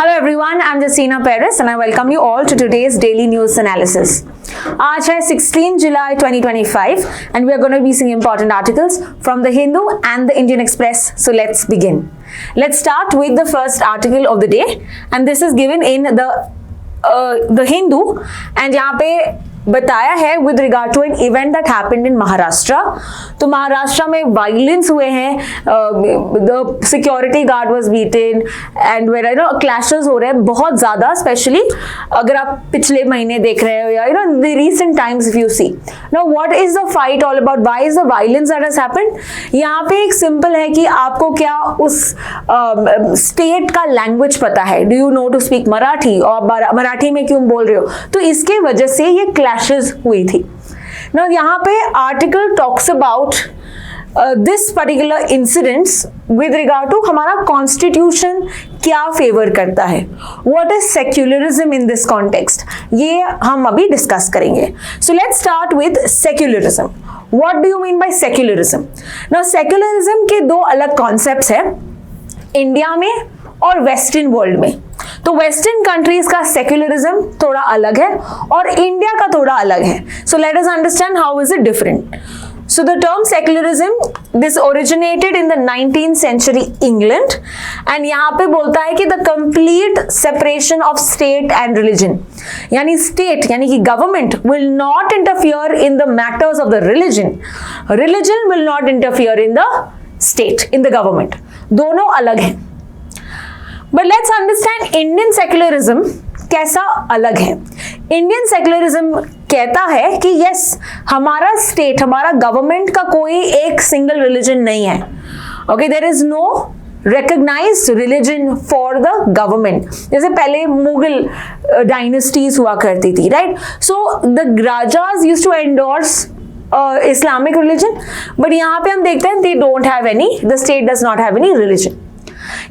Hello everyone, I'm Justina Perez and I welcome you all to today's daily news analysis. आज है 16 July 2025 and we are going to be seeing important articles from the Hindu and the Indian Express. So let's begin. Let's start with the first article of the day and this is given in the Hindu and यहाँ पे बताया है with regard to an event that happened in Maharashtra. तो महाराष्ट्र में violence हुए हैं, the security guard was beaten and where clashes हो रहे हैं बहुत ज़्यादा, स्पेशली अगर आप पिछले महीने देख रहे हो या the recent times if you see. Now what is the fight all about? Why is the violence that has happened? यहाँ पे एक सिंपल है कि आपको क्या उस स्टेट का लैंग्वेज पता है. Do you know to speak Marathi और मराठी में क्यों बोल रहे हो, तो इसके वजह से ये क्लैशेस हुई थी. Now यहाँ पे article talks about this particular incidents with regard to हमारा कॉन्स्टिट्यूशन क्या फेवर करता है. What is secularism in this context, ये हम अभी डिस्कस करेंगे. So let's start with secularism. What do you mean by secularism? Now secularism के दो अलग कॉन्सेप्ट्स हैं इंडिया में और वेस्टर्न वर्ल्ड में. तो वेस्टर्न कंट्रीज का सेक्युलरिज्म थोड़ा अलग है और इंडिया का थोड़ा अलग है. So let us understand how is it different. So the term secularism, this originated in the 19th century England and यहाँ पे बोलता है कि the complete separation of state and religion. यानी state यानी कि government will not interfere in the matters of the religion. Religion will not interfere in the state, in the government. दोनों अलग हैं. But let's understand Indian secularism कैसा अलग है. Indian secularism कहता है कि यस, हमारा स्टेट, हमारा गवर्नमेंट का कोई एक सिंगल रिलीजन नहीं है. Okay, there is no recognized religion for the government. जैसे पहले मुगल डायनेस्टीज हुआ करती थी, right. So the rajas used to endorse Islamic religion, but यहाँ पे हम देखते हैं they don't have any, the state does not have any religion.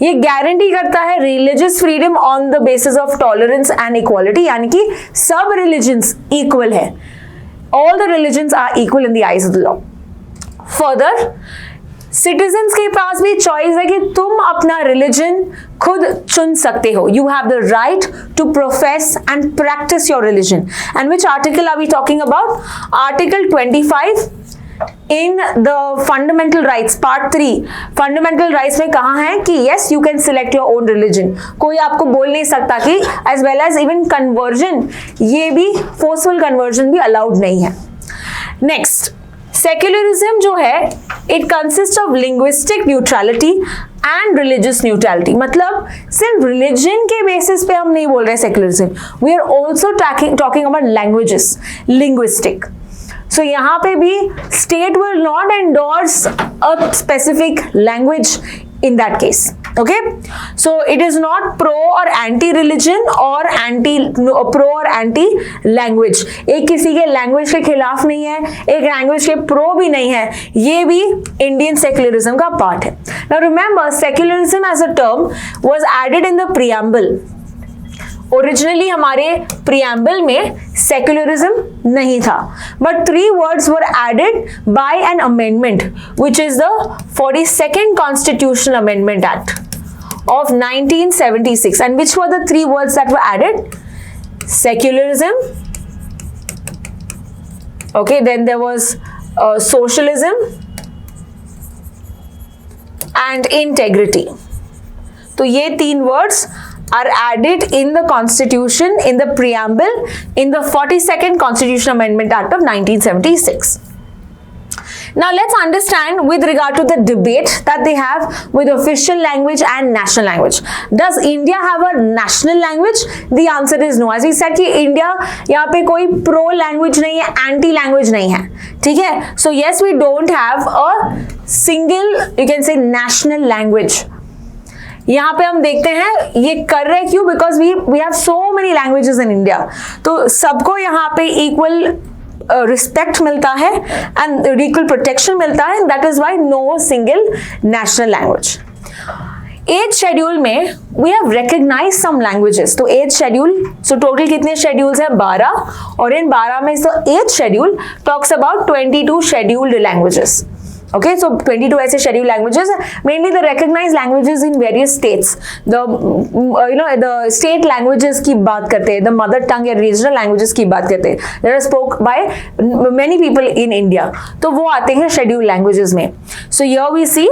ये गारंटी करता है religious freedom on the basis of tolerance and equality, यानी कि सब रिलीजन्स इक्वल है. All the religions are equal in the eyes of the law. Further citizens के पास भी चॉइस है कि तुम अपना रिलीजन खुद चुन सकते हो. You have the right to profess and practice your religion. And which article are we talking about? Article 25 in the fundamental rights part 3. Fundamental rights में कहा है कि yes, you can select your own religion. कोई आपको बोल नहीं सकता कि as well as even conversion, ये भी फोर्सफुल कन्वर्जन भी अलाउड नहीं है. नेक्स्ट, सेक्युलरिज्म जो है it consist of linguistic neutrality and religious neutrality. मतलब सिर्फ रिलीजन के बेसिस पे हम नहीं बोल रहे secularism, we are also talking about languages, linguistic. So यहाँ पे भी state will not endorse a specific language in that case. Okay, so it is not pro or anti religion or pro or anti language. एक किसी के language के खिलाफ नहीं है, एक language के pro भी नहीं है. ये भी Indian secularism का part है. Now remember, secularism as a term was added in the preamble. Originally हमारे प्रियम्बल में सेक्युलरिज्म नहीं था, but 3 words were added by an amendment which is the 42nd Constitutional Amendment Act of 1976. And which were the 3 words that were added? Secularism, okay, then there was socialism and integrity. तो ये 3 words are added in the constitution, in the preamble, in the 42nd Constitutional Amendment Act of 1976. Now let's understand with regard to the debate that they have with official language and national language. Does India have a national language? The answer is no. As we said कि India यहाँ पे कोई pro language नहीं है, anti language नहीं है, ठीक है. So yes, we don't have a single, you can say, national language. यहाँ पे हम देखते हैं ये कर रहे क्यों? Because we have so many languages in India. तो सबको यहाँ पे इक्वल रिस्पेक्ट मिलता है एंड इक्वल प्रोटेक्शन मिलता है. That is why no single national language. 8th schedule में we have recognise some languages. तो 8th शेड्यूल, सो टोटल कितने शेड्यूल्स हैं? 12. और इन 12 में 8th schedule talks about 22 scheduled languages. Okay, so 22 ऐसे scheduled languages, mainly the recognized languages in various states. The the state languages की बात करते हैं, the mother tongue या regional languages की बात करते हैं, that are spoke by many people in India. तो वो आते हैं scheduled languages में. So here we see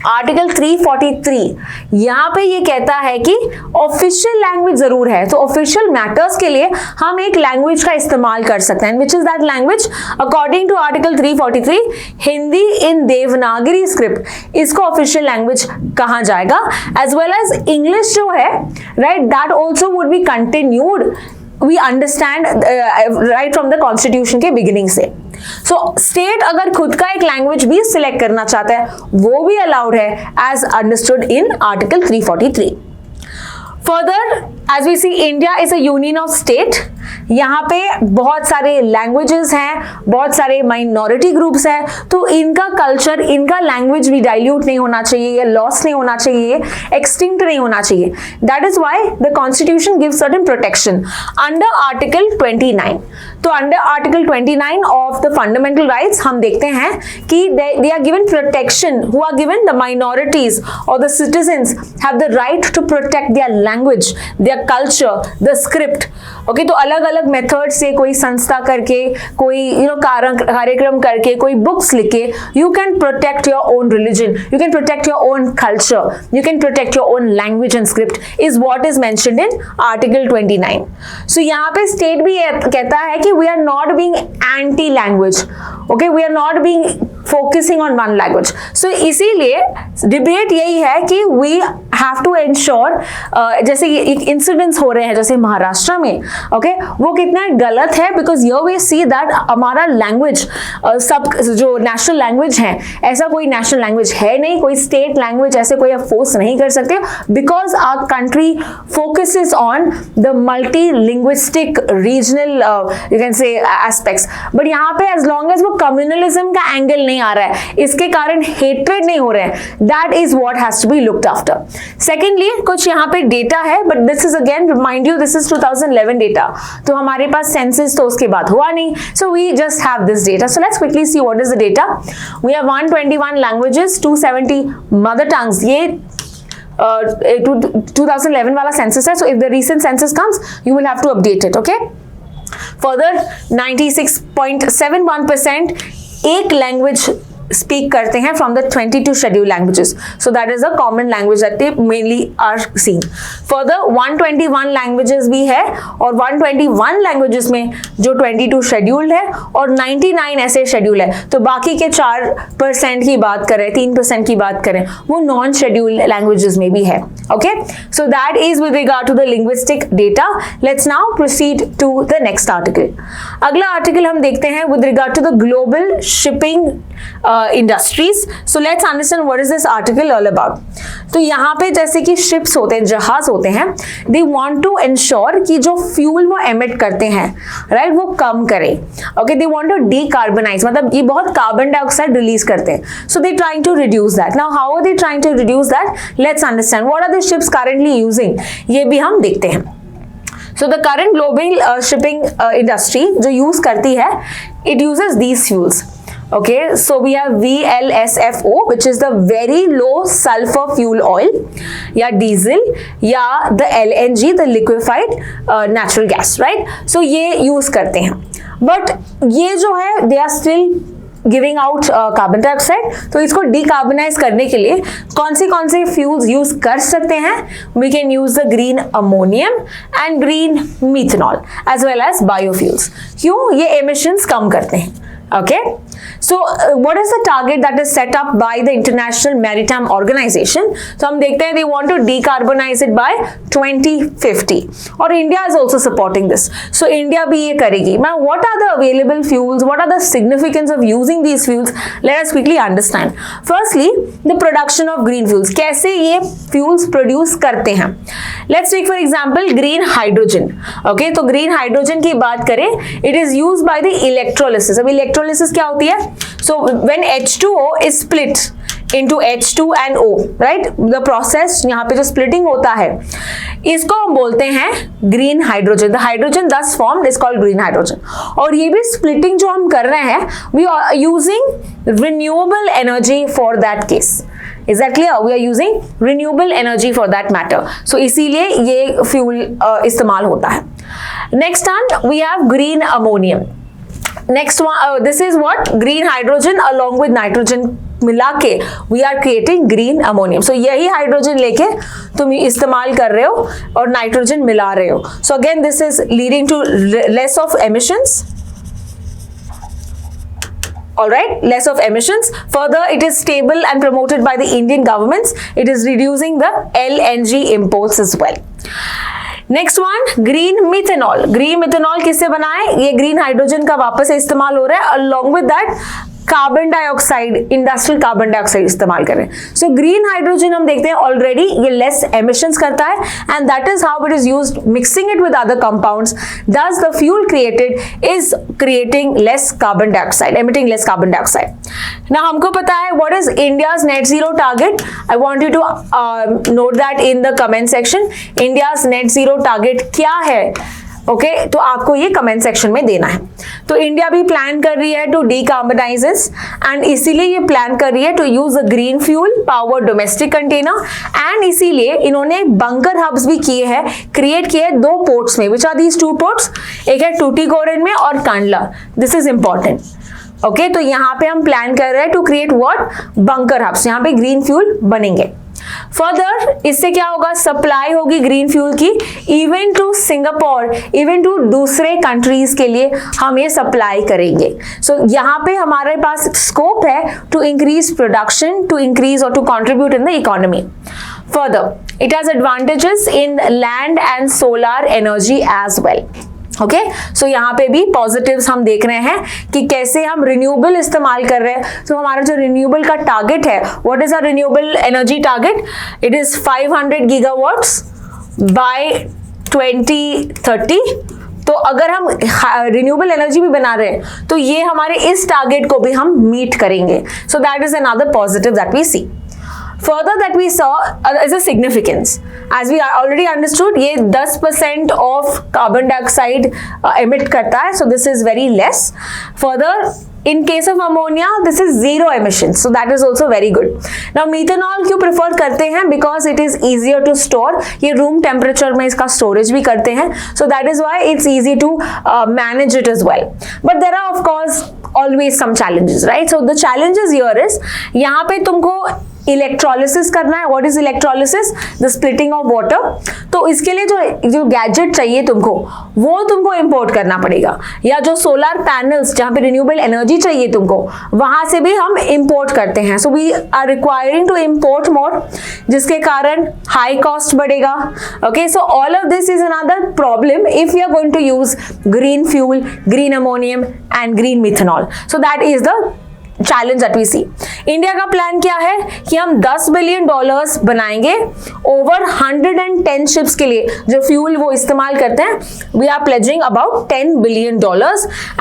article 343 यहाँ पे ये कहता है कि ऑफिशियल लैंग्वेज जरूर है, तो ऑफिशियल मैटर्स के लिए हम एक लैंग्वेज का इस्तेमाल कर सकते हैं, which is that language according to article 343 Hindi in Devanagari script, इसको ऑफिशियल लैंग्वेज कहा जाएगा, एज वेल एज इंग्लिश जो है, right, that also would be continued, we understand right from the constitution के बिगिनिंग से. सो स्टेट अगर खुद का एक लैंग्वेज भी सिलेक्ट करना चाहता है वो भी अलाउड है, as understood in article 343. Further as we see India is a union of state, यहाँ पे बहुत सारे लैंग्वेजेस हैं, बहुत सारे माइनॉरिटी ग्रुप्स हैं, तो इनका कल्चर, इनका लैंग्वेज भी डाइल्यूट नहीं होना चाहिए या लॉस नहीं होना चाहिए, एक्सटिंक्ट नहीं होना चाहिए. That is why the constitution gives certain protection under article 29. तो under article 29 of the fundamental rights हम देखते हैं कि they are given protection, who are given the minorities और the citizens have the right to protect their language, their culture, the script. Okay, तो अलग अलग method से कोई संस्था करके, कोई कार्यक्रम करके, कोई बुक्स लिख के, you can protect your own religion, you can protect your own culture, you can protect your own language and script, is what is mentioned in article 29. So यहाँ पे स्टेट भी कहता है कि we are not being anti language, okay, we are not being focusing on one language. So इसीलिए debate यही है कि वी हैव टू एंश्योर, जैसे इंसिडेंट्स हो रहे हैं जैसे महाराष्ट्र में, ओके, वो कितना गलत है, बिकॉज यर वी सी दैट हमारा लैंग्वेज, सब जो नेशनल लैंग्वेज है, ऐसा कोई नेशनल लैंग्वेज है नहीं, कोई स्टेट लैंग्वेज ऐसे कोई आप फोर्स नहीं कर सकते, because our country focuses on the multi linguistic regional you can say aspects. But यहाँ पे एज लॉन्ग एज वो कम्युनलिज्म का एंगल नहीं आ रहा है, इसके कारण हेट्रेड नहीं हो रहे हैं, that is what has to be looked after. Secondly कुछ यहाँ पे डेटा है, but this is again remind you, this is 2011 data, तो हमारे पास सेंसस तो उसके बाद हुआ नहीं, so we just have this data. So let's quickly see what is the data. We have 121 languages, 270 mother tongues. ये 2011 वाला सेंसस है, so if the recent census comes you will have to update it. Okay, further 96.71% एक language speak करते हैं from the 22 scheduled languages, so that is a common language that they mainly are seen. Further 121 languages भी है, और 121 languages में जो 22 scheduled है और 99 ऐसे शेड्यूल है, तो बाकी के 4% की बात करें, 3% की बात करें, वो नॉन शेड्यूल्ड लैंग्वेजेस में भी है. Okay, so that is with regard to the linguistic data. Let's now proceed to the next article. अगला आर्टिकल हम देखते हैं with regard to the global shipping industries. So let's understand what is this article all about. तो यहाँ पे जैसे कि ships होते हैं, जहाज होते हैं, दे वांट टू इंश्योर कि जो फ्यूल वो एमिट करते हैं, राइट, वो कम करे. Okay, they want to decarbonise, मतलब ये बहुत कार्बन डाइऑक्साइड रिलीज करते हैं, so they trying to reduce that. Now how are they trying to reduce that? Let's understand what are the ships currently using, ये भी हम देखते हैं. So the current global shipping industry जो use करती है, it uses these fuels. Okay, so we have VLSFO, which is the very low sulfur fuel oil, या diesel, या the LNG, the liquefied natural gas, right? So ये use करते हैं, but ये जो है they are still giving out carbon dioxide. तो इसको डीकार्बनाइज करने के लिए कौन से फ्यूल्स यूज कर सकते हैं? We can use the green ammonium and green methanol as well as biofuels. क्यों? ये एमिशंस कम करते हैं. Okay, so what is the target that is set up by the International Maritime Organization? So हम देखते हैं they want to decarbonize it by 2050, और India is also supporting this. So India भी ये करेगी. Now what are the available fuels? What are the significance of using these fuels? Let us quickly understand. Firstly, the production of green fuels. कैसे ये fuels produce करते हैं? Let's take for example green hydrogen. Okay, तो green hydrogen की बात करें, it is used by the electrolysis. अब electrolysis क्या होती है? So when H2O is split into H2 and O, right? The process यहाँ पे जो splitting होता है इसको हम बोलते हैं green hydrogen. The hydrogen thus formed is called green hydrogen. और ये भी splitting जो हम कर रहे हैं we are using renewable energy for that case. Is that clear? We are using renewable energy for that matter. So इसीलिए ये fuel इस्तेमाल होता है. Next one we have green ammonium. Next one, this is what green hydrogen along with nitrogen मिला के we are creating green ammonium. So यही hydrogen लेके तुम इस्तेमाल कर रहे हो और नाइट्रोजन मिला रहे हो. So again this is leading to less of emissions. Alright, less of emissions. Further, it is stable and promoted by the Indian governments. It is reducing the LNG imports as well. Next one green methanol. Green methanol किससे बना है? ये green hydrogen का वापस से इस्तेमाल हो रहा है along with that carbon dioxide, industrial carbon dioxide इस्तेमाल करें. सो ग्रीन हाइड्रोजन हम देखते हैं ऑलरेडी ये लेस एमिशंस करता है and that is how it is used mixing it with other compounds. Thus the fuel created is creating less carbon dioxide, emitting less carbon dioxide. ना हमको पता है what is India's net zero target. I want you to note that in the comment section. India's net zero target क्या है? Okay तो आपको ये comment section में देना है. तो इंडिया भी प्लान कर रही है टू डीकार्बनाइजेस एंड इसीलिए ये प्लान कर रही है to use a green fuel power domestic container and इसीलिए इन्होंने बंकर हब्स भी किए हैं, क्रिएट किए हैं 2 पोर्ट्स में. Which are these 2 ports? एक है टूटीकोरिन में और Kandla. This is important. Okay तो यहाँ पे हम प्लान कर रहे हैं to create what? Bunker hubs. यहाँ पे ग्रीन फ्यूल बनेंगे. फर्दर इससे क्या होगा? सप्लाई होगी ग्रीन फ्यूल की even to Singapore, even to दूसरे कंट्रीज के लिए हम ये सप्लाई करेंगे. सो यहाँ पे हमारे पास स्कोप है to increase production, to increase और to contribute in the economy. Further it has advantages in land and solar energy as well. Okay so यहाँ पे भी पॉजिटिव्स हम देख रहे हैं कि कैसे हम रिन्यूएबल इस्तेमाल कर रहे हैं. तो हमारा जो रिन्यूएबल का टारगेट है, what is our renewable energy target? It is 500 gigawatts by 2030. तो अगर हम रिन्यूएबल एनर्जी भी बना रहे हैं तो ये हमारे इस टारगेट को भी हम मीट करेंगे. So that is another positive that we see. Further that we saw is a significance. As we already understood, ये 10% of carbon dioxide emit करता है, so this is very less. Further, in case of ammonia, this is zero emissions, so that is also very good. Now methanol क्यों prefer करते हैं? Because it is easier to store. ये room temperature में इसका storage भी करते हैं, so that is why it's easy to manage it as well. But there are of course always some challenges, right? So the challenges here is यहाँ पे तुमको electrolysis करना है. What is electrolysis? The splitting of water. तो इसके लिए जो gadget चाहिए तुमको वो तुमको इंपोर्ट करना पड़ेगा, या जो सोलर पैनल्स जहाँ पे रिन्यूएबल एनर्जी चाहिए तुमको वहां से भी हम इंपोर्ट करते हैं. So we are requiring to import more, जिसके कारण हाई कॉस्ट बढ़ेगा. Okay so all of this is another problem if you are going to use green fuel, green ammonium and green methanol. So that is the challenge that we see. India का plan क्या है कि हम $10 billion बनाएंगे over 110 ships के लिए जो fuel वो इस्तेमाल करते हैं. We are pledging about $10 billion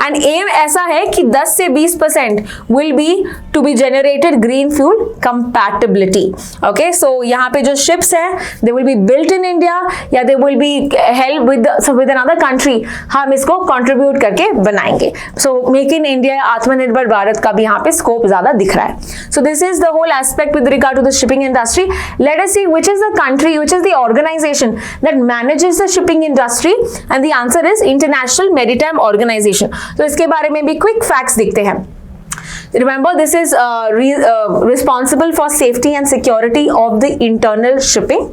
and um ऐसा है कि 10 से 20% will be to be generated green fuel compatibility. Okay so यहाँ पे जो शिप्स हैं they will be built in India या they will be help with another country. हम इसको कंट्रीब्यूट करके बनाएंगे. सो मेक इन इंडिया, आत्मनिर्भर भारत का भी यहाँ पे स्कोप ज्यादा दिख रहा है. So this is the whole aspect with regard to the shipping industry. Let us see which is the country, which is the organization that manages the shipping industry, and the answer is International Maritime Organization. तो इसके बारे में भी quick facts दिखते हैं. Remember, this is responsible for safety and security of the internal shipping.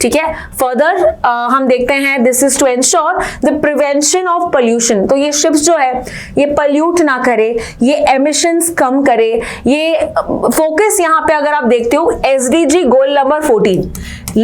ठीक है. Further, हम देखते हैं this is to ensure the prevention of pollution. तो ये ships जो है ये pollute ना करे, ये emissions कम करे. ये focus यहाँ पे अगर आप देखते हो SDG goal number 14,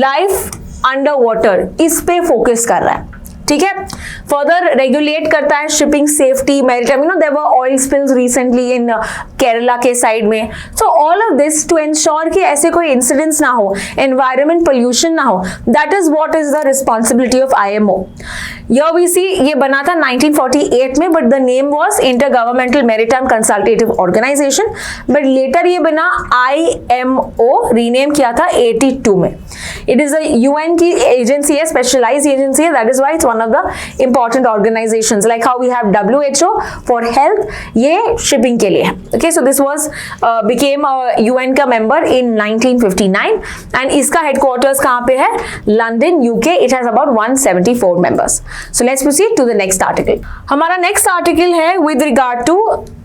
life under water, इस पे focus कर रहा है. ठीक है. फर्दर रेगुलेट करता है shipping safety, maritime, you know there were oil spills recently in Kerala के साइड में. So all of this to ensure कि ऐसे कोई इंसिडेंट्स ना हो, एनवायरमेंट पोल्यूशन ना हो, that is what is the responsibility of IMO. Here we see ये बना था 1948 में, but the name was intergovernmental maritime consultative organisation, but later ये बना IMO, रीनेम किया था 82 में. इट इज अ UN की एजेंसी है, स्पेशलाइज्ड एजेंसी है, that is why it's one of the important organisations. Like how we have WHO for health, ये shipping के लिए है. Okay, so this was became UN का मेंबर इन 1959 एंड इसका headquarters कहाँ पे है? London, UK. It has about 174 members. So let's proceed to the next article. हमारा next article है with regard to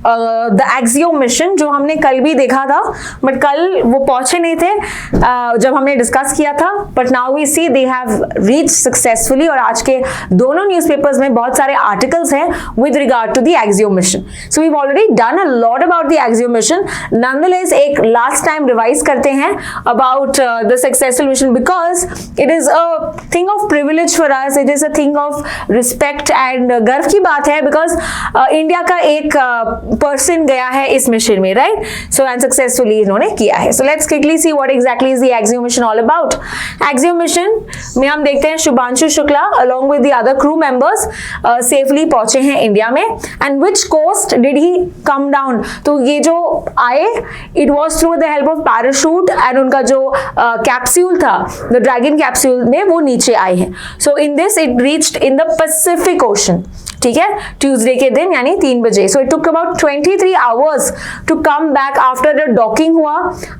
the Axiom mission, जो हमने कल भी देखा था, बट कल वो पहुंचे नहीं थे जब हमने डिस्कस किया था, but now we see they have reach successfully. और आज के दोनों न्यूज़पेपर्स में बहुत सारे आर्टिकल्स हैं with regard to the Axiom mission. So we've already done a lot about the Axiom mission. Nonetheless, एक last time रिवाइज करते हैं about the successful mission because it is a thing of privilege for us. It is a thing of respect and गर्व की बात है, because India का एक person गया है इस मिशन में, राइट? सो एंड सक्सेसफुली इन्होंने किया है. So let's quickly see what exactly is the Axiom mission all about. Axiom mission में हम देखते हैं Shubhanshu Shukla along with the other crew members safely पहुंचे हैं इंडिया में. And which coast did he come down? तो ये जो आए, it was through the help of parachute and उनका जो कैप्सूल था, द ड्रैगन कैप्सूल में वो नीचे आए हैं. So in this it reached in the Pacific Ocean, ठीक है, ट्यूसडे के दिन यानी 3 बजे. So it took about 23 hours to come back after the docking हुआ.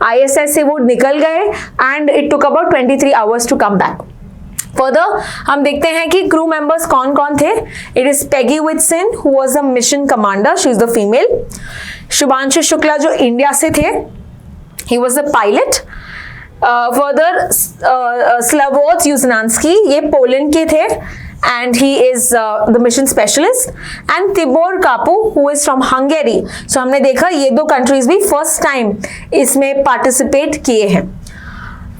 ISS से वो निकल गए and it took about 23 hours to come back. Further हम देखते हैं कि क्रू मेंबर्स कौन कौन थे. It is Peggy Whitson who was the mission commander, she is the female. Shubhanshu Shukla जो इंडिया से थे, he was the pilot. Further Slawosz Uznanski, ये पोलैंड के थे and he is the mission specialist. And Tibor Kapu who is from Hungary. So हमने देखा ये दो कंट्रीज भी फर्स्ट टाइम इसमें पार्टिसिपेट किए हैं.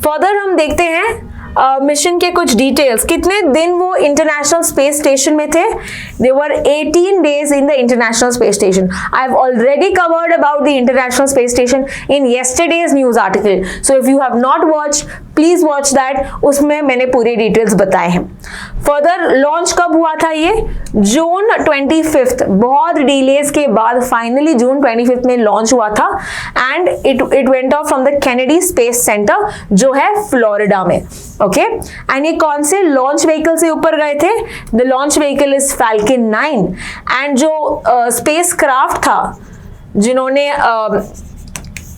फर्दर हम देखते हैं मिशन के कुछ डिटेल्स. कितने दिन वो इंटरनेशनल स्पेस स्टेशन में थे? दे वर 18 days in the international space station. I have already covered about the international space station in yesterday's news article. So if you have not watched, please watch that. उसमें मैंने पूरे details बताए हैं. Further launch कब हुआ था? ये जून 25th, बहुत डिलेज के बाद फाइनली जून 25th में लॉन्च हुआ था. And it went of from the Kennedy space centre जो है फ्लोरिडा में. ओके, एंड ये कौन से लॉन्च व्हीकल से ऊपर गए थे? The launch vehicle is falcon 9. And जो स्पेस क्राफ्ट था जिन्होंने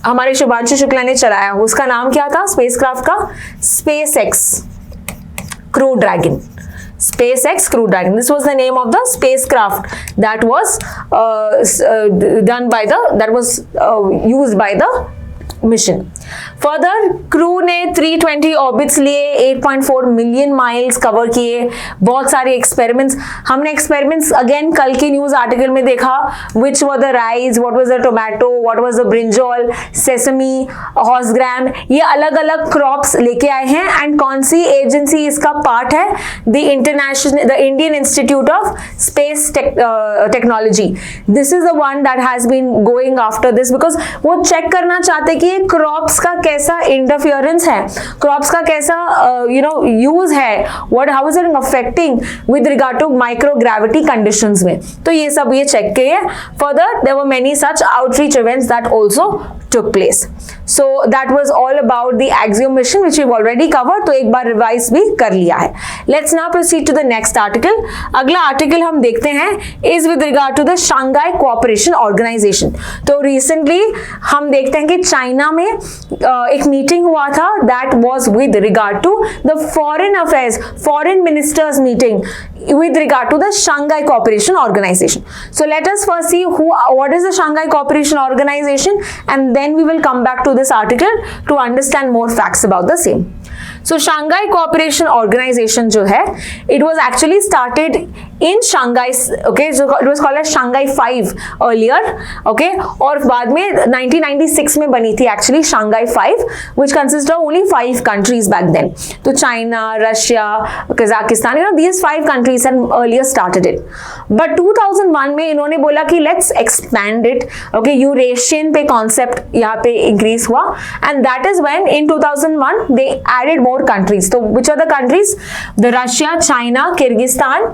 हमारे शुभांशु शुक्ला ने चलाया, उसका नाम क्या था स्पेस क्राफ्ट का? SpaceX Crew Dragon. SpaceX Crew Dragon. This was the name of the spacecraft that was used by the mission. Further crew ने 320 ऑर्बिट्स लिए, 8.4 मिलियन माइल्स कवर किए, बहुत सारे एक्सपेरिमेंट्स. हमने एक्सपेरिमेंट्स अगेन कल के न्यूज आर्टिकल में देखा. Which were the rice, what was the tomato, what was the brinjal, sesame, horsegram, ये अलग अलग क्रॉप्स लेके आए हैं. एंड कौन सी एजेंसी इसका पार्ट है? The Indian Institute of Space Technology. This is the one that has been going after this, because वो चेक करना चाहते कि ये क्रॉप्स का कैसा इंटरफियरेंस है, क्रॉप्स का कैसा यूज है, how is it affecting with regard to microgravity conditions में. तो ये सब ये चेक किए. Further there were many such outreach events that also took place. So that was all about the Axiom mission which we've already covered. तो एक बार revise भी कर लिया है. Let's now proceed to the next article. अगला article हम देखते हैं is with regard to the Shanghai Cooperation Organization. तो recently हम देखते हैं कि चाइना में एक मीटिंग हुआ था that was with regard to the foreign affairs, foreign ministers meeting with regard to the Shanghai Cooperation Organization. So let us first see what is the Shanghai Cooperation Organization, and then we will come back to this article to understand more facts about the same. So Shanghai Cooperation Organisation जो है, it was actually started in Shanghai, okay, it was called as Shanghai 5 earlier, okay, और बाद में 1996 में बनी थी actually Shanghai 5, which consist of only 5 countries back then. तो China, Russia, Kazakhstan, these 5 countries had earlier started it. But 2001 में इन्होंने बोला कि let's expand it, okay, Eurasian पे कॉन्सेप्ट यहाँ पे इंक्रीज हुआ, and that is when in 2001 they added more countries. So which are the countries? The Russia, China, Kyrgyzstan,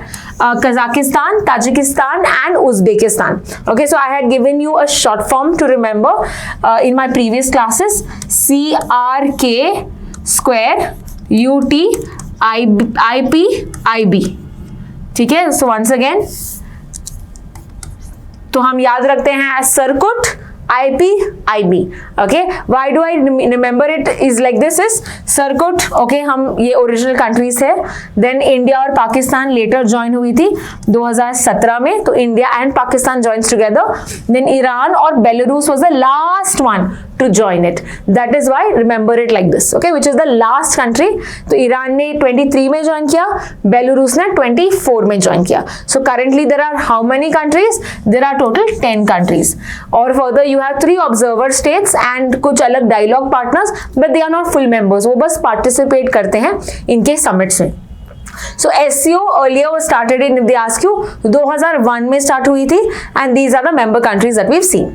Kazakhstan, Tajikistan and Uzbekistan. Okay, so I had given you a short form to remember in my previous classes. CRK square UT IP IB. ठीक है, so once again तो हम याद रखते हैं as circuit IP IB. Okay, why do I remember it is like this is circuit, okay, हम ये original countries है, देन इंडिया और पाकिस्तान लेटर ज्वाइन हुई थी 2017 में, तो India and Pakistan joins together, then Iran और Belarus was the last one to join it. That is why remember it like this, okay, which is the last country. तो Iran ने 23 में join किया, Belarus ने 24 में ज्वाइन किया. So currently there are how many countries? There are total 10 countries. और further you have 3 observer states and कुछ अलग dialogue partners, but they are not full members. वो बस participate करते हैं इनके summits में. So SCO earlier was started in, if they ask you, 2001 में start हुई थी, and these are the member countries that we've seen.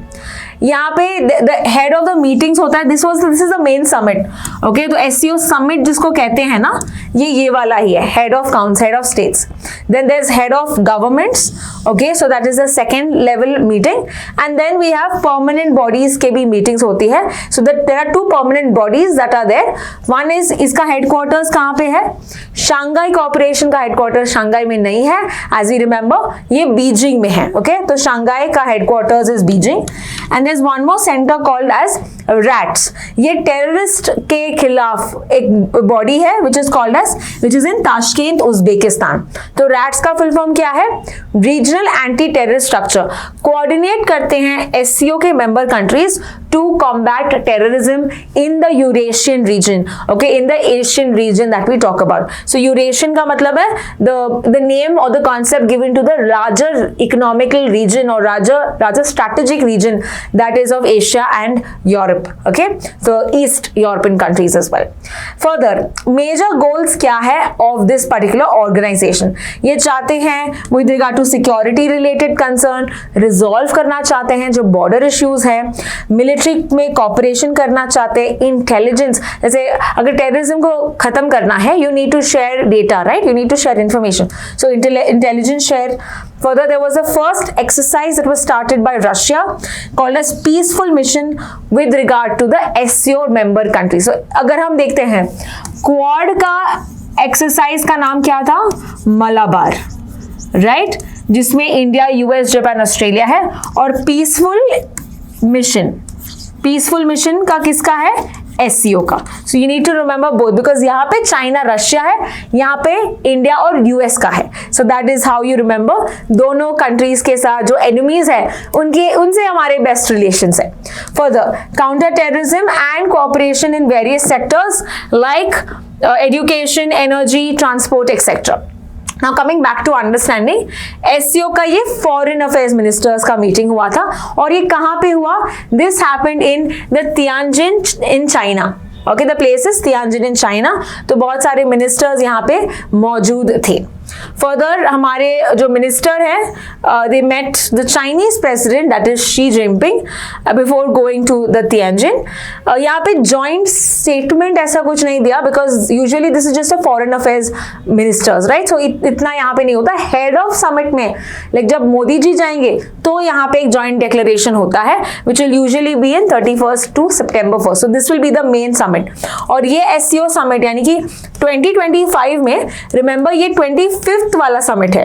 यहाँ पे the head of the meetings होता है, this is the main summit, okay, तो SCO summit जिसको कहते हैं ना, ये वाला ही है, head of counts, head of states. Then there's head of governments, okay, so that is the second level meeting, and then we have permanent bodies के भी meetings होती है. So that there are 2 permanent bodies that are there. One is इसका headquarters कहाँ पे है? Shanghai cooperation का headquarters Shanghai में नहीं है, as we remember, ये बीजिंग में है, okay, तो शांघाई का headquarters is Beijing. And there's one more center called as RATS. ये टेररिस्ट के खिलाफ एक बॉडी है which is in ताशकेंत, उज्बेकिस्तान. तो RATS का फुल फॉर्म क्या है? Regional anti terrorist structure. Coordinate करते हैं SCO के member countries to combat terrorism in the Eurasian region, okay, in the Asian region that we talk about. So Eurasian का मतलब है the name or the concept given to the larger economical region or larger strategic region that is of Asia and Europe, okay, so East European countries as well. Further, major goals क्या है of this particular organization? ये चाहते हैं with regard to security related concern, resolve करना चाहते हैं जो border issues है, military में कॉपरेशन करना चाहते हैं, इंटेलिजेंस, जैसे अगर टेररिज्म को खत्म करना है, you need to share data, right, you need to share information, so intelligence share. Further, there was a first exercise that was started by Russia called as peaceful mission with regard to the SCO member countries. So अगर हम देखते हैं quad का exercise का नाम क्या था? Malabar, right, जिसमें इंडिया, यूएस, जापान, ऑस्ट्रेलिया है, और पीसफुल मिशन का किसका है? SCO का. So you need to remember both, because यहाँ पे चाइना, रशिया है, यहाँ पे इंडिया और यूएस का है. सो that is how you remember. दोनों कंट्रीज के साथ जो एनिमीज है उनसे हमारे बेस्ट रिलेशंस है. Further, counter terrorism and cooperation in various sectors like education, energy, transport etcetera. Now coming back to understanding, SCO का ये फॉरेन अफेयर्स मिनिस्टर्स का मीटिंग हुआ था, और ये कहाँ पे हुआ? This happened in the Tianjin in China. Okay, the place is Tianjin in China. तो बहुत सारे मिनिस्टर्स यहाँ पे मौजूद थे. फर्दर हमारे जो मिनिस्टर हैं, they met the Chinese president, that is Xi Jinping, before going to the Tianjin. यहाँ पे joint statement ऐसा कुछ नहीं दिया, because usually this is just a foreign affairs ministers, right? So इतना यहाँ पे नहीं होता. Head of summit में, like जब मोदी जी जाएंगे तो यहाँ पे एक joint declaration होता है, which will usually be in 31st to September 1st. So this will be the main summit. और ये SCO summit यानी कि 2025 में, remember ये 25th वाला समिट है,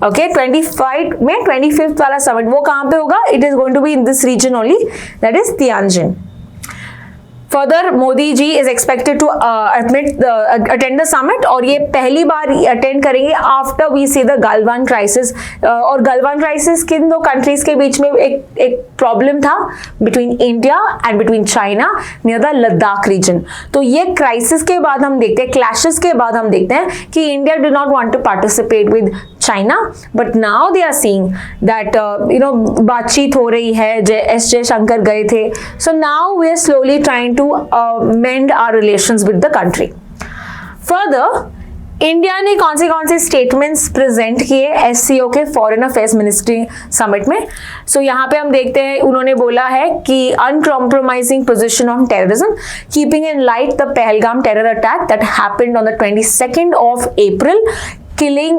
ओके, 25 में 25th वाला समिट, वो कहाँ पे होगा? It is going to be in this region only, that is Tianjin. Further Modi ji is expected to attend the summit, और ये पहली बार अटेंड करेंगे after we see the Galwan crisis. और गलवान क्राइसिस किन दो कंट्रीज के बीच में एक प्रॉब्लम था between India and between China near the Ladakh region. तो ये क्राइसिस के बाद हम देखते हैं, क्लैशेस के बाद हम देखते हैं कि India did not want to participate with China, but now they are seeing that बातचीत हो रही है, एस जयशंकर गए थे, so now we are slowly trying to mend our relations with the country. Further, India ने कौन से स्टेटमेंट्स प्रेजेंट किए SCO के फॉरेन अफेयर्स मिनिस्ट्री समिट में। सो यहाँ पे हम देखते हैं उन्होंने बोला है कि uncompromising position on terrorism, keeping in light the Pahalgam terror attack that happened on the 22nd of April, killing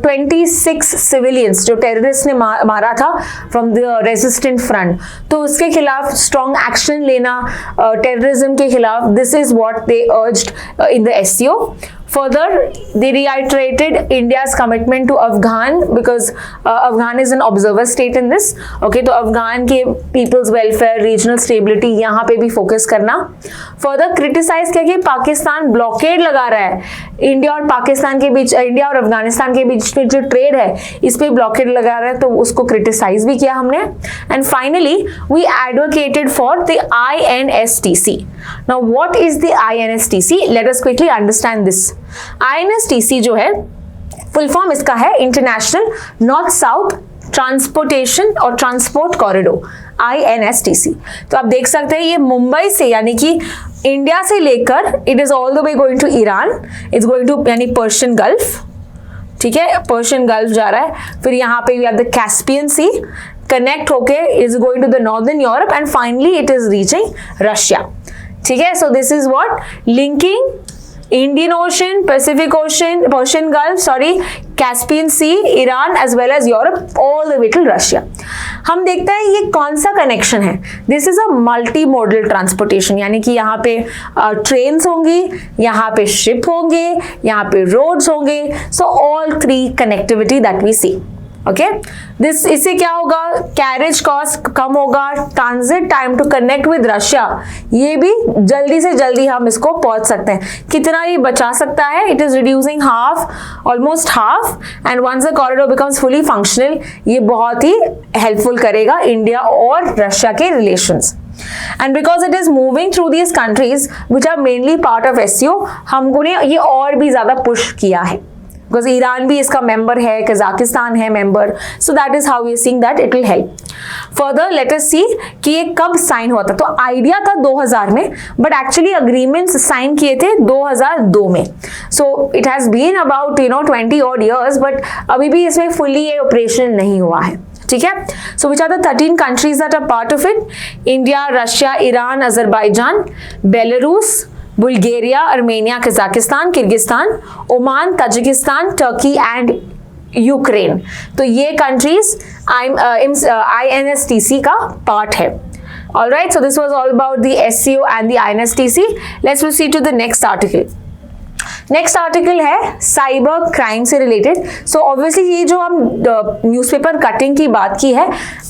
26 civilians जो टेररिस्ट ने मारा था फ्रॉम द रेजिस्टेंट फ्रंट। तो उसके खिलाफ स्ट्रॉन्ग एक्शन लेना टेररिज्म के खिलाफ, this is what they urged in the SCO. Further, they reiterated India's commitment to Afghan because Afghan is an observer state in this. Okay, तो अफगान के people's welfare, regional stability यहाँ पे भी focus करना. Further, criticize किया कि Pakistan blockade लगा रहा है इंडिया और पाकिस्तान के बीच, इंडिया और अफगानिस्तान के बीच में जो ट्रेड है इस पे ब्लॉकेड लगा रहा है, तो उसको क्रिटिसाइज भी किया हमने. And finally we advocated for the INSTC. Now what is the INSTC? Let us quickly understand this. INSTC जो है फुल फॉर्म इसका है इंटरनेशनल नॉर्थ साउथ ट्रांसपोर्टेशन और ट्रांसपोर्ट कॉरिडोर, INSTC. तो आप देख सकते हैं ये मुंबई से यानी कि इंडिया से लेकर it is all the way going to Iran, it's going to यानी पर्शियन गल्फ, ठीक है, पर्शियन गल्फ जा रहा है. फिर यहाँ पे we have the Caspian Sea, connect होके is going to the northern Europe and finally it is reaching Russia. ठीक है, so this is what linking Indian Ocean, Pacific Ocean, Persian Gulf, Caspian Sea, Iran as well as Europe, all the way to Russia. हम देखते हैं ये कौन सा connection है. This is a multi modal transportation, यानी कि यहाँ पे ट्रेन्स होंगी, यहाँ पे शिप होंगे, यहाँ पे रोड्स होंगे. So all three connectivity that we see. Okay, this इससे क्या होगा, कैरेज कॉस्ट कम होगा, transit time to connect with Russia ये भी जल्दी से जल्दी हम इसको पहुंच सकते हैं. कितना ये बचा सकता है, it is reducing half, almost half, and once the corridor becomes fully functional ये बहुत ही हेल्पफुल करेगा इंडिया और रशिया के relations. And because it is moving through these countries which are mainly part of SCO, हमको ने ये और भी ज्यादा पुश किया है because ईरान भी इसका मेंबर है, कजाकिस्तान है member, so that is how we are seeing that it will help. Further, let us see कि ये कब साइन हुआ था. तो आइडिया था 2000 में, but actually agreements साइन किए थे 2002 में. So it has been about 20 odd years, but अभी भी इसमें fully ये ऑपरेशन नहीं हुआ है. ठीक है, so which are the 13 countries that are part of it? India, Russia, Iran, Azerbaijan, Belarus, Bulgaria, Armenia, Kazakhstan, Kyrgyzstan, Oman, Tajikistan, Turkey and Ukraine. तो ये कंट्रीज INSTC का पार्ट है. Alright, so this was all about the SCO and the INSTC. Let's proceed to the next article. Next article है cyber crime से related. So obviously ये जो हम newspaper cutting की बात की है,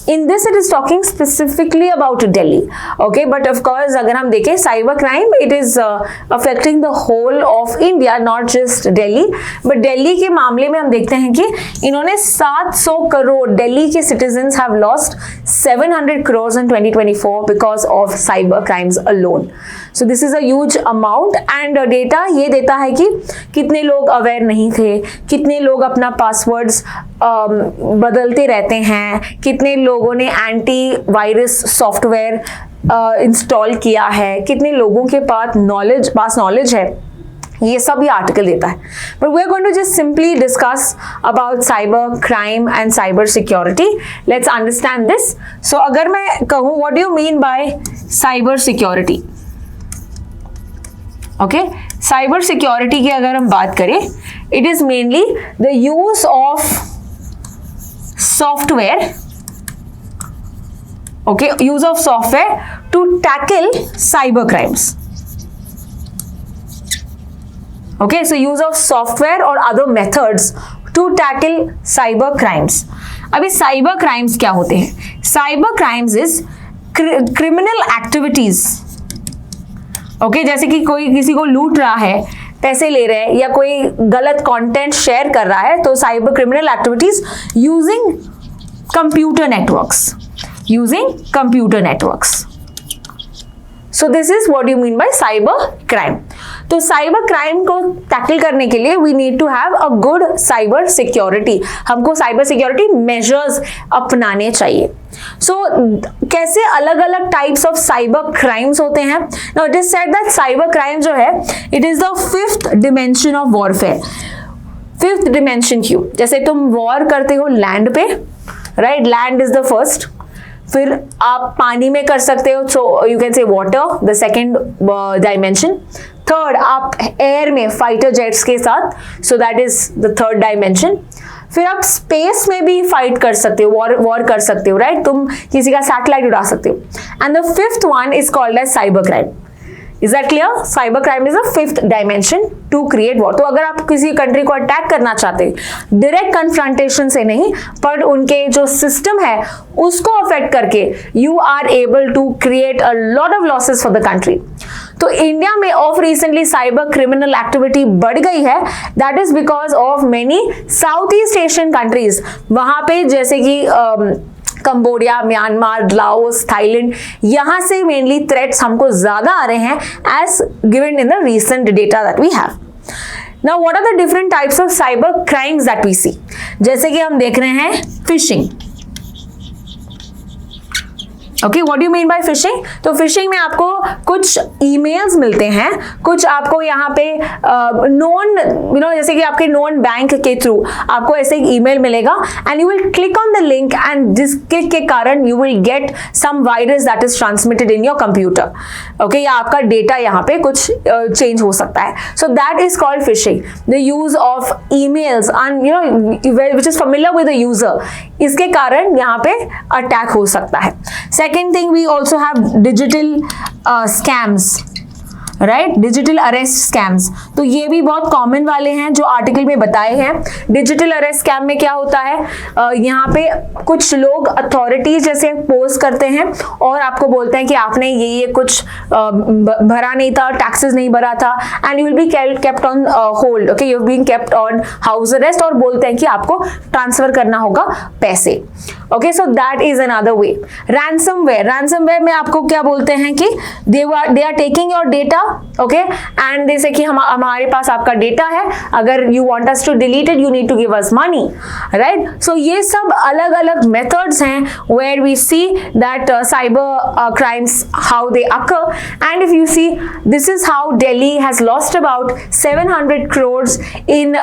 in this it is talking specifically about Delhi. Okay, but of course अगर हम देखें cyber crime it is affecting the whole of India, not just Delhi. But Delhi के मामले में हम देखते हैं कि इन्होंने 700 करोड़ दिल्ली के citizens have lost 700 crores in 2024 because of cyber crimes alone. So this is a huge amount and data ये देता है कि कितने लोग अवेयर नहीं थे, कितने लोग अपना पासवर्ड्स बदलते रहते हैं, कितने लोगों ने एंटी वायरस सॉफ्टवेयर इंस्टॉल किया है, कितने लोगों के पास नॉलेज है, ये सब ये आर्टिकल देता है. But we are going to just simply discuss about cyber crime and cyber security. Let's understand this. So अगर मैं कहूँ what do you mean by cyber security? Okay, cyber security की अगर हम बात करें, it is mainly the use of software, okay, use of software to tackle cyber crimes. Okay, so use of software or other methods to tackle cyber crimes. अभी cyber crimes क्या होते हैं? Cyber crimes is criminal activities okay जैसे कि कोई किसी को लूट रहा है, पैसे ले रहे हैं या कोई गलत कंटेंट शेयर कर रहा है, तो cyber criminal activities using computer networks. So this is what you mean by cyber crime. तो साइबर क्राइम को टैकल करने के लिए we need to have a good cyber security. हमको साइबर सिक्योरिटी मेजर्स अपनाने चाहिए। सो कैसे अलग अलग टाइप्स ऑफ साइबर क्राइम्स होते हैं। Now it is said that cyber crime जो है it is the fifth dimension of warfare. Fifth dimension क्यों? जैसे तुम वॉर करते हो लैंड पे, right, land is the first, फिर आप पानी में कर सकते हो, सो यू कैन से water, the second dimension. Third आप एयर में फाइटर जेट्स के साथ, सो that is the third dimension. फिर आप स्पेस में भी फाइट कर सकते हो, वॉर कर सकते हो, राइट, तुम किसी का सैटेलाइट उड़ा सकते हो। And the fifth one is called as cyber crime. Is that clear? Cyber crime is the fifth dimension to create war. तो अगर आप किसी कंट्री को अटैक करना चाहते हैं डायरेक्ट कन्फ्रंटेशन से नहीं, पर उनके जो सिस्टम है उसको अफेक्ट करके, you are able to create a lot of losses for the country. तो इंडिया में of recently cyber criminal activity बढ़ गई है, that is because of many South East Asian countries. वहां पे जैसे कि कंबोडिया, म्यांमार, लाओस, थाईलैंड, यहां से मेनली थ्रेट्स हमको ज्यादा आ रहे हैं as given in the recent data that we have. Now what are the different types of cyber crimes that we see? जैसे कि हम देख रहे हैं phishing. Okay, what do mean by phishing? तो फिशिंग में आपको कुछ ईमेल्स मिलते हैं, कुछ आपको यहाँ पे नोन जैसे कि आपके नोन बैंक के थ्रू आपको ऐसे एक ईमेल मिलेगा and you will click on the link and जिसके के कारण you will get some virus that is transmitted in your computer. Okay, या आपका डेटा यहाँ पे कुछ चेंज हो सकता है। सो that is called fishing, the use of emails which is familiar with the user, इसके कारण यहाँ पे अटैक हो सकता है। Second thing, we also have digital scams, right, digital arrest scams. तो ये भी बहुत कॉमन वाले हैं जो आर्टिकल में बताए हैं। डिजिटल अरेस्ट स्कैम में क्या होता है, यहाँ पे कुछ लोग अथॉरिटीज जैसे पोस्ट करते हैं और आपको बोलते हैं कि आपने ये कुछ भरा नहीं था, टैक्सेस नहीं भरा था, and you will be kept on hold. Okay, you being kept on house arrest, और बोलते हैं कि आपको ट्रांसफर करना होगा पैसे। Okay, so that is another way. Ransomware में आपको क्या बोलते हैं कि they are taking your data, okay, and जैसे कि हमारे पास आपका डेटा है, अगर you want us to delete it you need to give us money, right. So ये सब अलग अलग मेथड्स हैं where we see that cyber crimes how they occur, and if you see this is how Delhi has lost about 700 crores in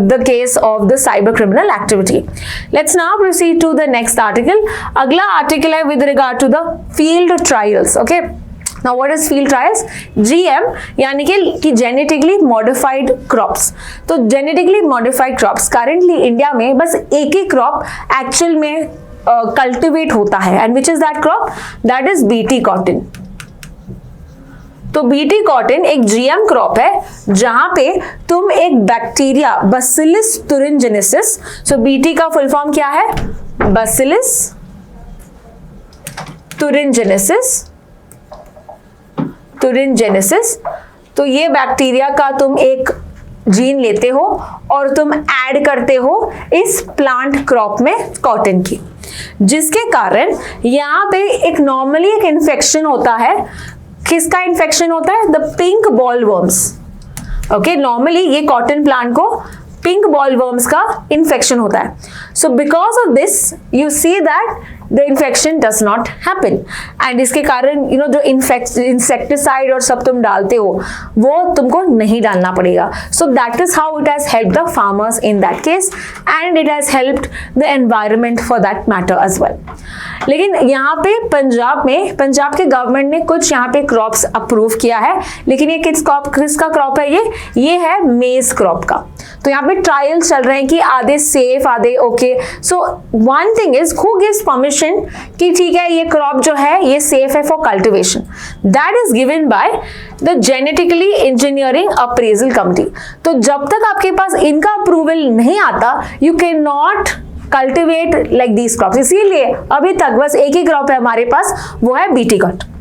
the case of the cyber criminal activity. Let's now proceed to the next article. अगला article है with regard to the field trials. Okay. Now what is field trials? GM यानी कि genetically modified crops. तो genetically modified crops currently India में बस एक ही crop actual में cultivate होता है, and which is that crop? That is BT cotton. तो बीटी कॉटन एक जीएम क्रॉप है जहां पे तुम एक बैक्टीरिया बैसिलस तुरिनजेनेसिस, सो बीटी का फुल फॉर्म क्या है? बैसिलस तुरिनजेनेसिस। तो ये बैक्टीरिया का तुम एक जीन लेते हो और तुम ऐड करते हो इस प्लांट क्रॉप में कॉटन की, जिसके कारण यहाँ पे एक नॉर्मली एक इन्फेक्शन होता है। किसका इन्फेक्शन होता है? The pink bollworms. Okay, normally ये कॉटन प्लांट को पिंक बॉलवर्म्स का इन्फेक्शन होता है। So because of this you see that the infection does not happen, and इसके कारण जो इंसेक्टिसाइड और सब तुम डालते हो वो तुमको नहीं डालना पड़ेगा। So that is how it has helped the farmers in that case, and it has helped the environment for that matter as well. लेकिन यहाँ पे पंजाब के गवर्नमेंट ने कुछ यहाँ पे क्रॉप्स अप्रूव किया है, लेकिन ये किसका क्रॉप है? ये है मेज क्रॉप का। तो यहाँ पे ट्रायल्स चल रहे हैं कि आधे सेफ आधे okay. So one thing is who gives permission कि ठीक है ये क्रॉप जो है ये सेफ है for cultivation, that is given by the genetically engineering appraisal committee. तो जब तक आपके पास इनका अप्रूवल नहीं आता you can not cultivate like these crops. इसीलिए अभी तक बस एक ही क्रॉप है हमारे पास, वो है BT cotton.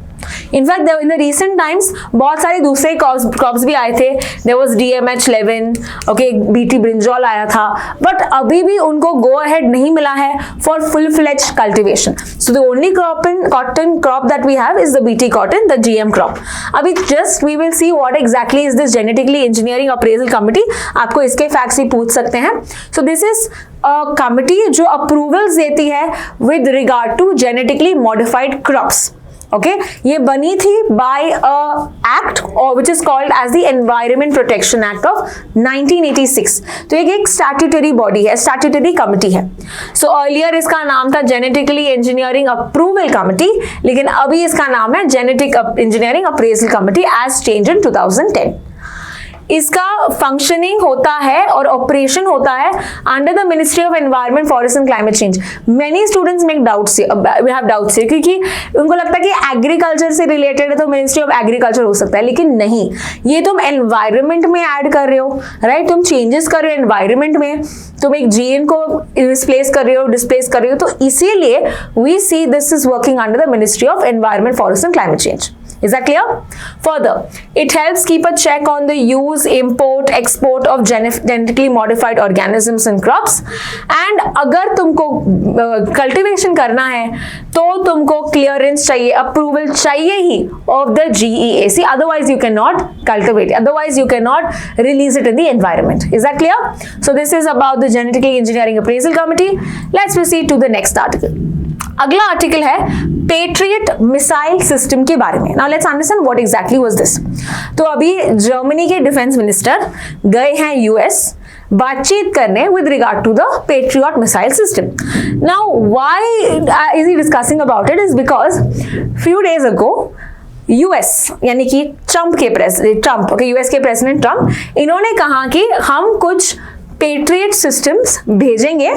In fact in the recent times बहुत सारे दूसरे क्रॉप्स भी आए थे, there was DMH11, okay, BT brinjal आया था, बट अभी भी उनको गो अहेड नहीं मिला है for full fledged cultivation. So the only cotton crop that we have is the BT cotton, the GM crop. अभी just we will see what exactly is this genetically engineering appraisal committee. आपको इसके facts भी पूछ सकते हैं. So this is a committee जो approvals देती है with regard to genetically modified crops. Okay, ये बनी थी बाय अ एक्ट और which is called as the environment protection act of 1986. तो एक स्टैट्यूटरी बॉडी है, स्टैट्यूटरी कमिटी है. सो अर्लियर इसका नाम था जेनेटिकली इंजीनियरिंग अप्रूवल कमिटी, लेकिन अभी इसका नाम है genetic engineering appraisal committee as change in 2010. इसका फंक्शनिंग होता है और ऑपरेशन होता है under the ministry of environment, forest and climate change. Many students make doubts, we have doubts here, क्योंकि उनको लगता है कि एग्रीकल्चर से रिलेटेड है तो मिनिस्ट्री ऑफ एग्रीकल्चर हो सकता है, लेकिन नहीं, ये तुम एनवायरनमेंट में ऐड कर रहे हो, राइट? तुम चेंजेस कर रहे हो एनवायरनमेंट में, तुम एक जीन को रिप्लेस कर रहे हो, डिस्प्लेस कर रहे हो, तो इसीलिए we see this is working under the ministry of environment, forest and climate change. Is that clear? Further, it helps keep a check on the use, import, export of genetically modified organisms and crops. And अगर तुमको cultivation करना है तो तुमको clearance चाहिए, approval चाहिए ही of the GEAC. Otherwise you cannot cultivate. Otherwise you cannot release it in the environment. Is that clear? So this is about the Genetically Engineering Appraisal Committee. Let's proceed to the next article. अगला article है patriot missile system के बारे में. Now let's understand what exactly was this. तो अभी Germany के defence minister गए हैं यूएस बातचीत करने with regard to the patriot missile system. Now why is he discussing about it is because few days ago US यानी कि US के प्रेसिडेंट ट्रंप, इन्होंने कहा कि हम कुछ पेट्रियट सिस्टम्स भेजेंगे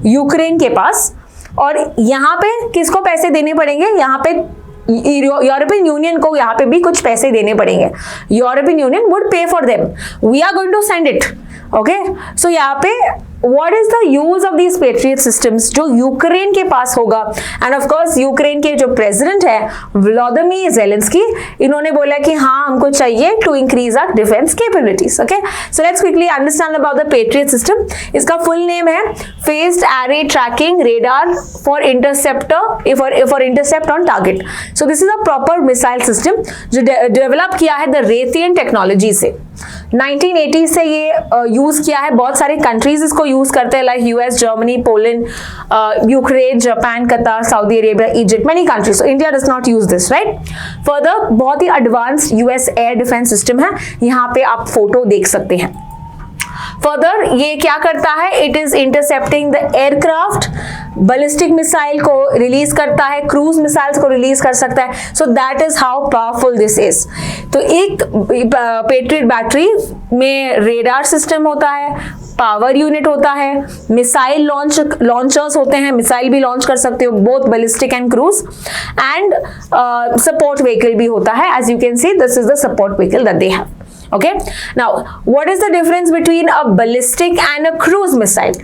यूक्रेन के पास, और यहाँ पे किसको पैसे देने पड़ेंगे? यहाँ पे यूरोपियन यूनियन को यहाँ पे भी कुछ पैसे देने पड़ेंगे. European union would pay for them, we are going to send it. Okay, so यहाँ पे what is the use of these patriot systems जो यूक्रेन के पास होगा. एंड ऑफ कोर्स यूक्रेन के जो प्रेसिडेंट है व्लादिमीर ज़ेलेंस्की, इन्होंने बोला कि हाँ हमको चाहिए to increase our defence capabilities. Okay, so let's quickly understand about the patriot system. इसका फुल नेम है phased array tracking radar for intercept on target. So this is a proper missile system जो develop किया है the Raytheon technology से. 1980 से ये use किया है. बहुत सारे कंट्रीज इसको यूज करते हैं, like US, Germany, Poland, Ukraine, Japan, Qatar, Saudi Arabia, Egypt, many countries. So India does not use this, right? Further, बहुत ही advanced US air defence system है. यहाँ पे आप फोटो देख सकते हैं. फर्दर ये क्या करता है? It is intercepting the aircraft, ballistic missile को रिलीज करता है, क्रूज मिसाइल्स को रिलीज कर सकता है. सो that is how powerful this is. तो एक पेट्रियट बैटरी में रेडार सिस्टम होता है, पावर यूनिट होता है, मिसाइल लॉन्चर्स होते हैं, मिसाइल भी लॉन्च कर सकते हो, both ballistic and cruise, and support vehicle भी होता है. As you can see this is the support vehicle that they have. Okay, now what is the difference between a ballistic and a cruise missile?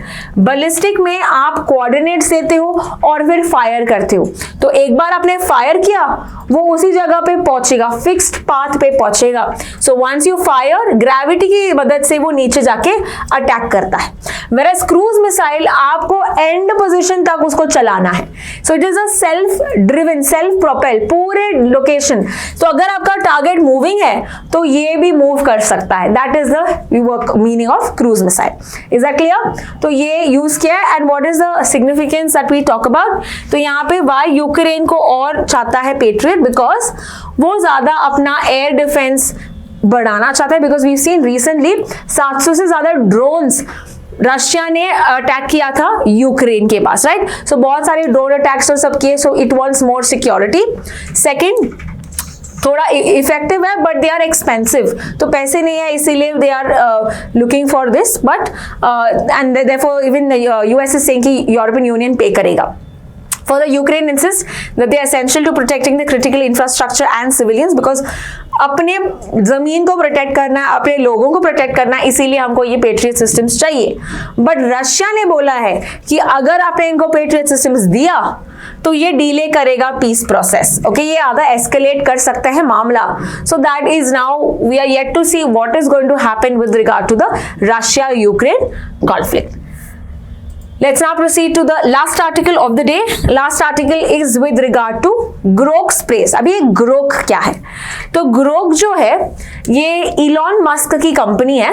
Ballistic में आप coordinates देते हो और फिर fire करते हो. तो एक बार आपने फायर किया वो उसी जगह पे पहुंचेगा, फिक्स्ड पाथ पे पहुंचेगा. So once you fire, gravity की मदद से वो नीचे जाके अटैक करता है. Whereas cruise missile आपको एंड पोजिशन तक उसको चलाना है. So it is a self driven, self propelled पूरे लोकेशन. तो अगर आपका टारगेट मूविंग है तो ये भी मूव कर सकता है. That is the meaning of cruise missile. Is that clear? तो ये यूज किया है. And what is the significance that we talk about? तो यहाँ पे वाई यूक्रेन को और चाहता है पेट्रियट, बिकॉज वो ज्यादा अपना एयर डिफेंस बढ़ाना चाहता है. बिकॉज वी सीन रिसेंटली 700 से ज्यादा ड्रोन्स रशिया ने अटैक किया था यूक्रेन के पास, राइट? सो बहुत सारे ड्रोन अटैक्स और सब किए. So it wants more security. Second, थोड़ा इफेक्टिव है बट दे आर एक्सपेंसिव, तो पैसे नहीं है इसीलिए they are looking for this. But and therefore even US is saying कि यूरोपियन यूनियन पे करेगा. Further, Ukraine insists that they are essential to protecting the critical infrastructure and civilians because अपने जमीन को प्रोटेक्ट करना है, अपने लोगों को प्रोटेक्ट करना है, इसीलिए हमको ये पेट्रियट सिस्टम्स चाहिए. बट रशिया ने बोला है कि अगर आपने इनको पेट्रियट सिस्टम्स दिया तो ये डिले करेगा पीस प्रोसेस. ओके, ये आधा एस्केलेट कर सकते हैं मामला. So that is now we are yet to see what is going to happen with regard to the Russia Ukraine conflict. Let's now proceed to the last article of the day. Last article is with regard to Grok Space. अभी ये Grok क्या है? तो Grok जो है ये Elon Musk की company है.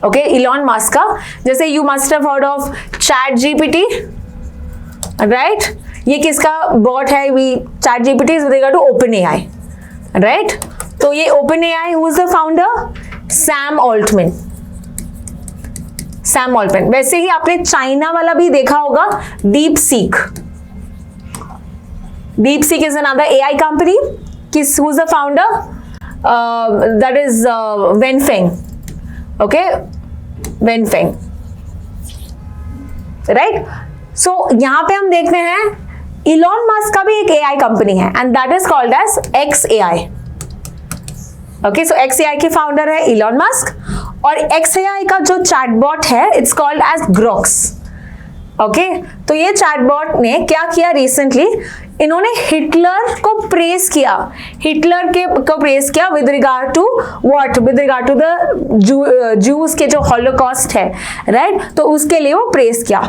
ओके, इलॉन मस्क का, जैसे you must have heard of ChatGPT, right? ये किसका बॉट है? ChatGPT is with regard to OpenAI, right? तो ये OpenAI, who is the founder? Sam Altman. Sam Altman. वैसे ही आपने चाइना वाला भी देखा होगा, DeepSeek. DeepSeek is another AI company. किस who is the founder? That is Wenfeng. Okay, Wenfeng, right. So यहां पे हम देखते हैं इलॉन मस्क का भी एक एआई कंपनी है and that is called as XAI. Okay, so XAI के फाउंडर है इलॉन मस्क और XAI का जो चैटबॉट है it's called as Groks. Okay, तो ये चैटबॉट ने क्या किया रिसेंटली, इन्होंने हिटलर को प्रेस किया. हिटलर को प्रेस किया with regard to what? With regard to the Jews के जो हॉलोकॉस्ट है, राइट? तो उसके लिए वो प्रेस किया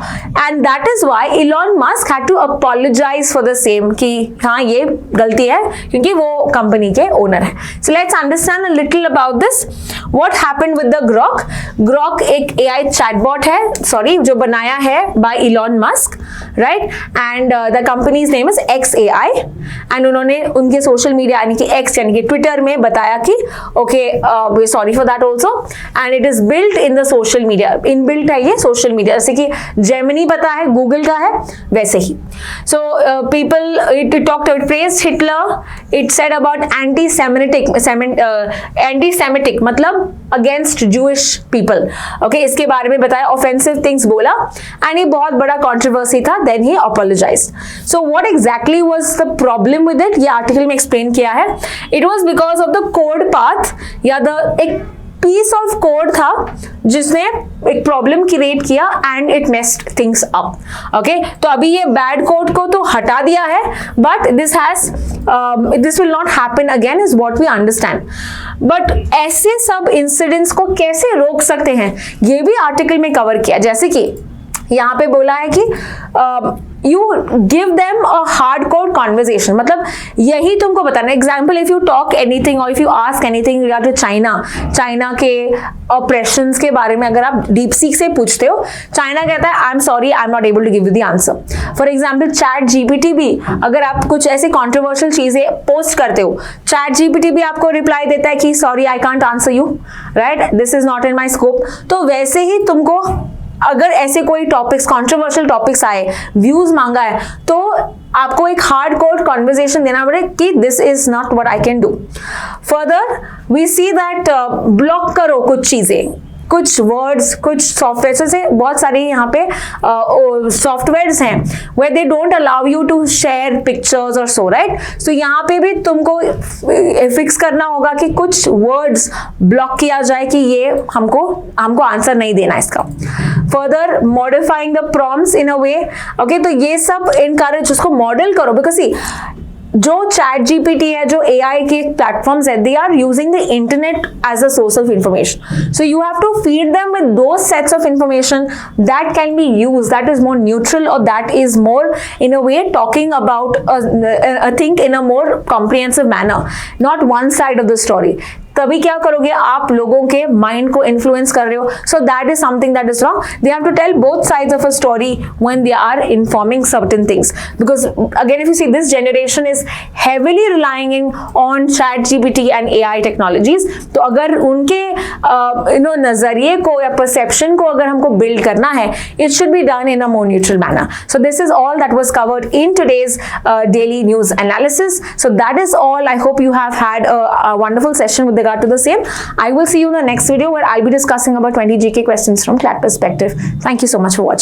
and that is why Elon Musk had to apologise for the same कि हाँ ये गलती है क्योंकि वो कंपनी के ओनर है. So let's understand a little about this. What happened with the Grok? Grok एक एआई चैटबॉट है, सॉरी, जो बनाया है by Elon Musk, right? And the company's name is XAI and उन्होंने उनके सोशल मीडिया यानी कि X यानी कि ट्विटर में बताया कि okay, sorry for that also and it is built in the social media. Inbuilt है ये सोशल मीडिया, जैसे कि जेमिनी पता है गूगल का है वैसे ही. So people it talked, it praised Hitler, it said about anti semitic मतलब अगेंस्ट जूइश पीपल. ओके, इसके बारे में बताया, ऑफेंसिव थिंग्स बोला एंड ये बहुत बड़ा कंट्रोवर्सी था. Then he apologised. So what exactly was the problem with it, ये आर्टिकल में एक्सप्लेन किया है. It was because of the code path या द एक पीस ऑफ कोड था जिसने एक प्रॉब्लम क्रिएट किया and it messed things up. Okay, तो अभी ये बैड कोड को तो हटा दिया है but this will not happen again is what we understand. But ऐसे सब इंसिडेंट्स को कैसे रोक सकते हैं ये भी आर्टिकल में कवर किया. जैसे कि यहाँ पे बोला है कि you give them a hardcore conversation, मतलब यही तुमको बताना. Example, if you talk anything और if you ask anything regard to China के ऑपरेशंस के बारे में अगर आप डीप सीक से पूछते हो, चाइना कहता है I am sorry, I am not able to give you the answer. For example ChatGPT भी, अगर आप कुछ ऐसी कॉन्ट्रोवर्शियल चीजें पोस्ट करते हो, ChatGPT भी आपको रिप्लाई देता है कि sorry I can't answer you, right, this is not in my scope. तो वैसे ही तुमको अगर ऐसे कोई टॉपिक्स, कंट्रोवर्शियल टॉपिक्स आए, व्यूज मांगा है, तो आपको एक हार्ड कोर कॉन्वर्सेशन देना पड़े कि this is not what I can do. Further we see that block करो कुछ चीजें, कुछ वर्ड्स, कुछ सॉफ्टवेयर से बहुत सारे यहाँ पे सॉफ्टवेयर्स हैं where they don't allow you to share pictures or so, right? So यहाँ पे भी तुमको फिक्स करना होगा कि कुछ वर्ड्स ब्लॉक किया जाए कि ये हमको आंसर नहीं देना इसका. Further modifying the prompts in a way. Okay, तो ये सब इनकरेज, उसको मॉडल करो बिकॉज सी जो ChatGPT है, जो AI के प्लेटफॉर्म्स है, they are using the internet as a source of information. So you have to feed them with those sets of information that can be used, that is more neutral or that is more in a way talking about a thing in a more comprehensive manner, not one side of the story. तभी क्या करोगे, आप लोगों के mind को influence कर रहे हो. So that is something that is wrong. They have to tell both sides of a story when they are informing certain things, because again if you see this generation is heavily relying on ChatGPT and AI technologies. तो अगर उनके नजरिए को या perception को अगर हमको build करना है, it should be done in a more neutral manner. So this is all that was covered in today's daily news analysis. So that is all. I hope you have had a wonderful session with regard to the same. I will see you in the next video where I'll be discussing about 20 GK questions from CLAT perspective. Thank you so much for watching.